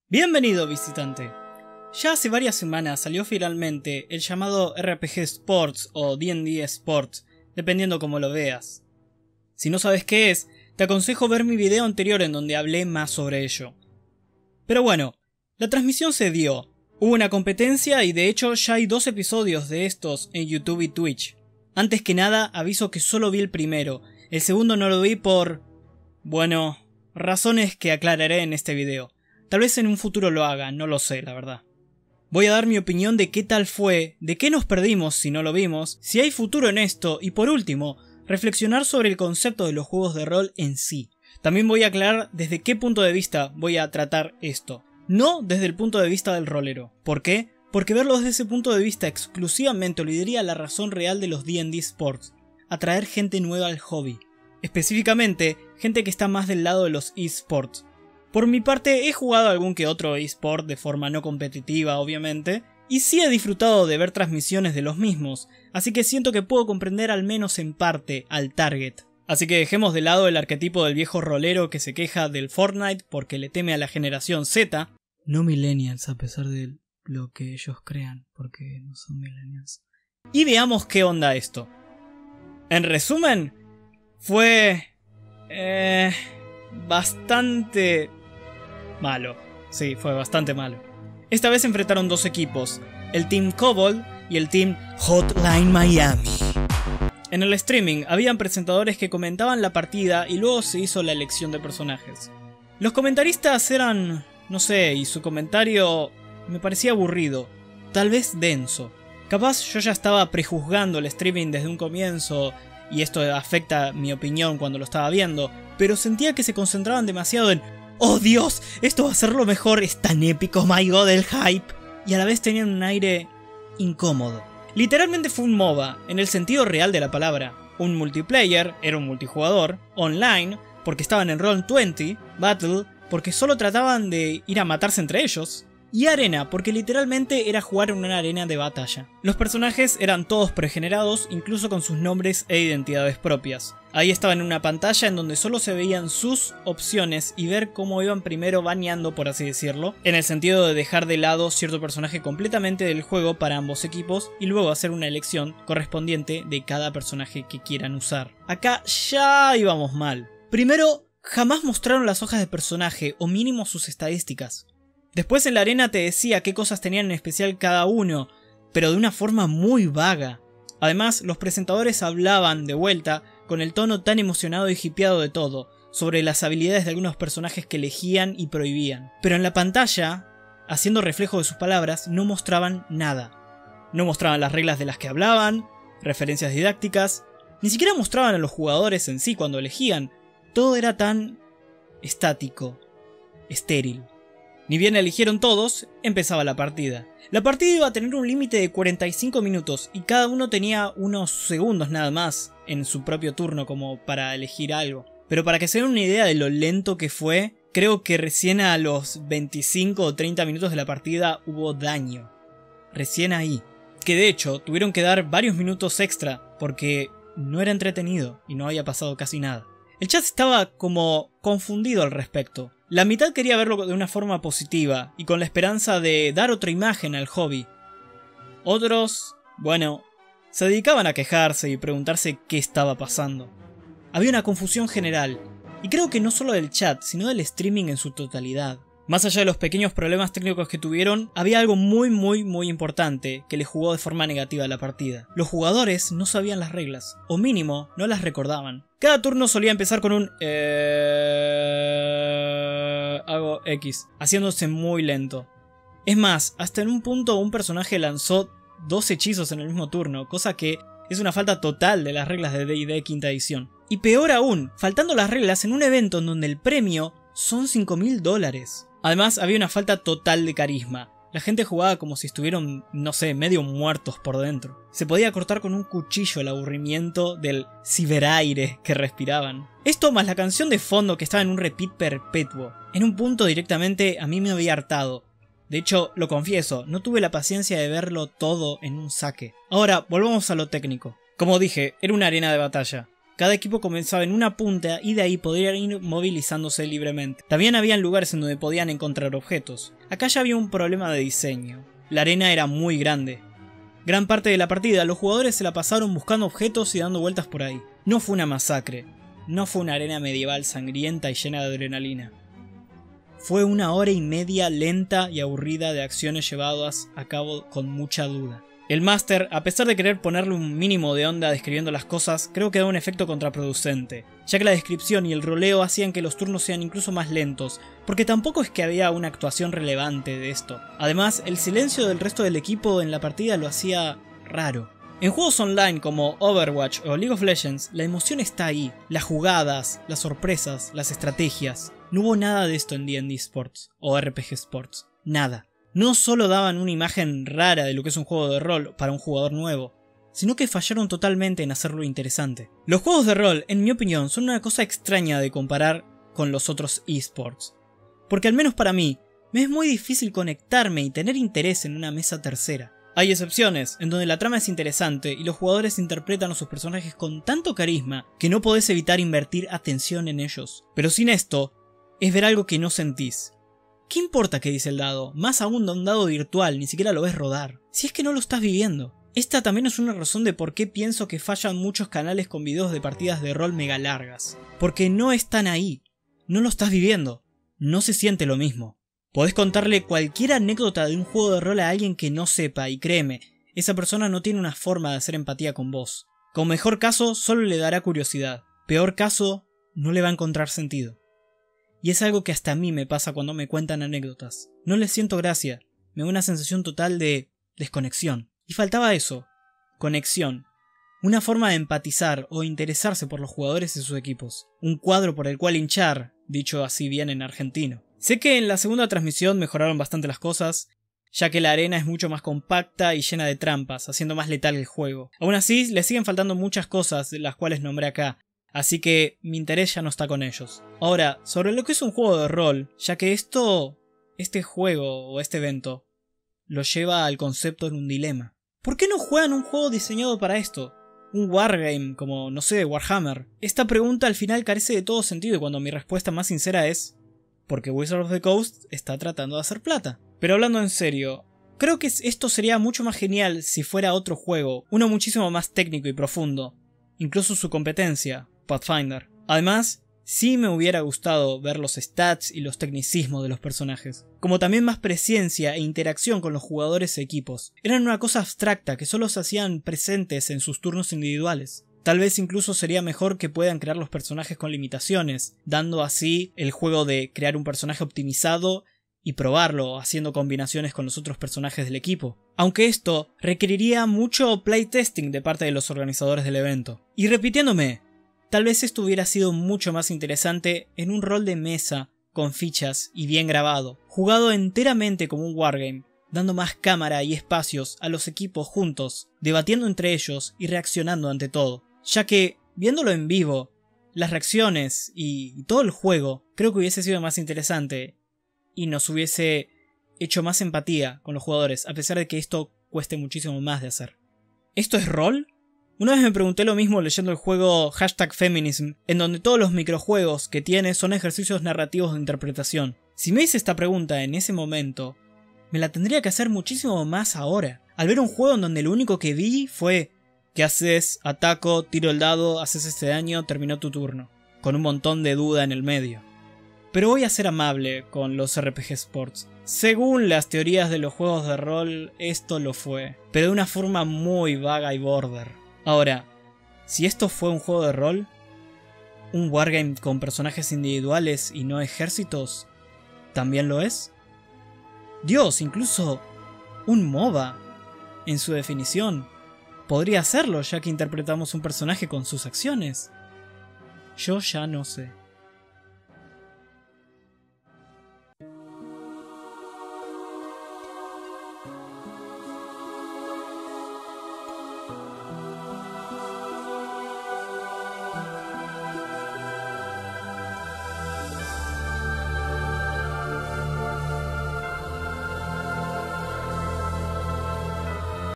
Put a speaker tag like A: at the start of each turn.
A: Bienvenido, visitante. Ya hace varias semanas salió finalmente el llamado RPG Sports o D&D Sports, dependiendo cómo lo veas. Si no sabes qué es, te aconsejo ver mi video anterior en donde hablé más sobre ello. Pero bueno, la transmisión se dio, hubo una competencia y de hecho ya hay 2 episodios de estos en YouTube y Twitch. Antes que nada, aviso que solo vi el primero, el segundo no lo vi por... bueno, razones que aclararé en este video. Tal vez en un futuro lo haga, no lo sé, la verdad. Voy a dar mi opinión de qué tal fue, de qué nos perdimos si no lo vimos, si hay futuro en esto y por último, reflexionar sobre el concepto de los juegos de rol en sí. También voy a aclarar desde qué punto de vista voy a tratar esto. No desde el punto de vista del rolero. ¿Por qué? Porque verlo desde ese punto de vista exclusivamente olvidaría la razón real de los D&D Sports. Atraer gente nueva al hobby. Específicamente, gente que está más del lado de los eSports. Por mi parte, he jugado algún que otro eSport de forma no competitiva, obviamente, y sí he disfrutado de ver transmisiones de los mismos, así que siento que puedo comprender al menos en parte al target. Así que dejemos de lado el arquetipo del viejo rolero que se queja del Fortnite porque le teme a la generación Z, no millennials a pesar de lo que ellos crean, porque no son millennials, y veamos qué onda esto. En resumen, fue... bastante... malo. Sí, fue bastante malo. Esta vez se enfrentaron 2 equipos, el Team Kobold y el Team Hotline Miami. En el streaming habían presentadores que comentaban la partida y luego se hizo la elección de personajes. Los comentaristas eran... no sé, y su comentario me parecía aburrido, tal vez denso. Capaz yo ya estaba prejuzgando el streaming desde un comienzo y esto afecta mi opinión cuando lo estaba viendo, pero sentía que se concentraban demasiado en ¡oh Dios! Esto va a ser lo mejor, es tan épico, my god, el hype. Y a la vez tenían un aire incómodo. Literalmente fue un MOBA, en el sentido real de la palabra. Un multiplayer, era un multijugador, online, porque estaban en Roll20, Battle, porque solo trataban de ir a matarse entre ellos, y arena, porque literalmente era jugar en una arena de batalla. Los personajes eran todos pregenerados, incluso con sus nombres e identidades propias. Ahí estaban en una pantalla en donde solo se veían sus opciones y ver cómo iban primero baneando, por así decirlo, en el sentido de dejar de lado cierto personaje completamente del juego para ambos equipos y luego hacer una elección correspondiente de cada personaje que quieran usar. Acá ya íbamos mal. Primero, jamás mostraron las hojas de personaje o mínimo sus estadísticas. Después en la arena te decía qué cosas tenían en especial cada uno, pero de una forma muy vaga. Además, los presentadores hablaban, de vuelta, con el tono tan emocionado y hipeado de todo, sobre las habilidades de algunos personajes que elegían y prohibían. Pero en la pantalla, haciendo reflejo de sus palabras, no mostraban nada. No mostraban las reglas de las que hablaban, referencias didácticas, ni siquiera mostraban a los jugadores en sí cuando elegían. Todo era tan estático, estéril. Ni bien eligieron todos, empezaba la partida. La partida iba a tener un límite de 45 minutos y cada uno tenía unos segundos nada más en su propio turno como para elegir algo. Pero para que se den una idea de lo lento que fue, creo que recién a los 25 o 30 minutos de la partida hubo daño. Recién ahí. Que de hecho tuvieron que dar varios minutos extra porque no era entretenido y no había pasado casi nada. El chat estaba como confundido al respecto. La mitad quería verlo de una forma positiva y con la esperanza de dar otra imagen al hobby. Otros, bueno, se dedicaban a quejarse y preguntarse qué estaba pasando. Había una confusión general, y creo que no solo del chat, sino del streaming en su totalidad. Más allá de los pequeños problemas técnicos que tuvieron, había algo muy importante que les jugó de forma negativa a la partida. Los jugadores no sabían las reglas, o mínimo, no las recordaban. Cada turno solía empezar con un hago X, haciéndose muy lento. Es más, hasta en un punto un personaje lanzó 2 hechizos en el mismo turno, cosa que es una falta total de las reglas de D&D quinta edición. Y peor aún, faltando las reglas en un evento en donde el premio son $5.000. Además, había una falta total de carisma. La gente jugaba como si estuvieran, no sé, medio muertos por dentro. Se podía cortar con un cuchillo el aburrimiento del ciberaire que respiraban. Esto más la canción de fondo que estaba en un repeat perpetuo. En un punto directamente a mí me había hartado. De hecho, lo confieso, no tuve la paciencia de verlo todo en un saque. Ahora, volvamos a lo técnico. Como dije, era una arena de batalla. Cada equipo comenzaba en una punta y de ahí podían ir movilizándose libremente. También habían lugares en donde podían encontrar objetos. Acá ya había un problema de diseño. La arena era muy grande. Gran parte de la partida los jugadores se la pasaron buscando objetos y dando vueltas por ahí. No fue una masacre. No fue una arena medieval sangrienta y llena de adrenalina. Fue 1 hora y media lenta y aburrida de acciones llevadas a cabo con mucha duda. El máster, a pesar de querer ponerle un mínimo de onda describiendo las cosas, creo que da un efecto contraproducente, ya que la descripción y el roleo hacían que los turnos sean incluso más lentos, porque tampoco es que había una actuación relevante de esto. Además, el silencio del resto del equipo en la partida lo hacía raro. En juegos online como Overwatch o League of Legends, la emoción está ahí, las jugadas, las sorpresas, las estrategias. No hubo nada de esto en D&D Sports o RPG Sports, nada. No solo daban una imagen rara de lo que es un juego de rol para un jugador nuevo, sino que fallaron totalmente en hacerlo interesante. Los juegos de rol, en mi opinión, son una cosa extraña de comparar con los otros esports. Porque al menos para mí, me es muy difícil conectarme y tener interés en una mesa tercera. Hay excepciones, en donde la trama es interesante y los jugadores interpretan a sus personajes con tanto carisma que no podés evitar invertir atención en ellos. Pero sin esto, es ver algo que no sentís. ¿Qué importa qué dice el dado? Más aún de un dado virtual, ni siquiera lo ves rodar. Si es que no lo estás viviendo. Esta también es una razón de por qué pienso que fallan muchos canales con videos de partidas de rol mega largas. Porque no están ahí. No lo estás viviendo. No se siente lo mismo. Podés contarle cualquier anécdota de un juego de rol a alguien que no sepa, y créeme, esa persona no tiene una forma de hacer empatía con vos. Con mejor caso, solo le dará curiosidad. Peor caso, no le va a encontrar sentido. Y es algo que hasta a mí me pasa cuando me cuentan anécdotas. No les siento gracia, me da una sensación total de desconexión. Y faltaba eso, conexión. Una forma de empatizar o interesarse por los jugadores y sus equipos. Un cuadro por el cual hinchar, dicho así bien en argentino. Sé que en la segunda transmisión mejoraron bastante las cosas, ya que la arena es mucho más compacta y llena de trampas, haciendo más letal el juego. Aún así, le siguen faltando muchas cosas de las cuales nombré acá. Así que mi interés ya no está con ellos. Ahora, sobre lo que es un juego de rol, ya que este juego o este evento, lo lleva al concepto en un dilema. ¿Por qué no juegan un juego diseñado para esto? Un wargame como, no sé, Warhammer. Esta pregunta al final carece de todo sentido y cuando mi respuesta más sincera es porque Wizards of the Coast está tratando de hacer plata. Pero hablando en serio, creo que esto sería mucho más genial si fuera otro juego, uno muchísimo más técnico y profundo. Incluso su competencia, Pathfinder. Además, sí me hubiera gustado ver los stats y los tecnicismos de los personajes, como también más presencia e interacción con los jugadores e equipos. Eran una cosa abstracta que solo se hacían presentes en sus turnos individuales. Tal vez incluso sería mejor que puedan crear los personajes con limitaciones, dando así el juego de crear un personaje optimizado y probarlo haciendo combinaciones con los otros personajes del equipo. Aunque esto requeriría mucho playtesting de parte de los organizadores del evento. Y repitiéndome, tal vez esto hubiera sido mucho más interesante en un rol de mesa, con fichas y bien grabado, jugado enteramente como un wargame, dando más cámara y espacios a los equipos juntos, debatiendo entre ellos y reaccionando ante todo. Ya que, viéndolo en vivo, las reacciones y todo el juego, creo que hubiese sido más interesante y nos hubiese hecho más empatía con los jugadores, a pesar de que esto cueste muchísimo más de hacer. ¿Esto es rol? Una vez me pregunté lo mismo leyendo el juego #Feminism, en donde todos los microjuegos que tiene son ejercicios narrativos de interpretación. Si me hice esta pregunta en ese momento, me la tendría que hacer muchísimo más ahora, al ver un juego en donde lo único que vi fue ¿qué haces? Ataco, tiro el dado, haces este daño, terminó tu turno, con un montón de duda en el medio. Pero voy a ser amable con los RPG Sports. Según las teorías de los juegos de rol, esto lo fue, pero de una forma muy vaga y border. Ahora, si esto fue un juego de rol, un wargame con personajes individuales y no ejércitos, ¿también lo es? Dios, incluso un MOBA, en su definición, podría serlo ya que interpretamos un personaje con sus acciones. Yo ya no sé.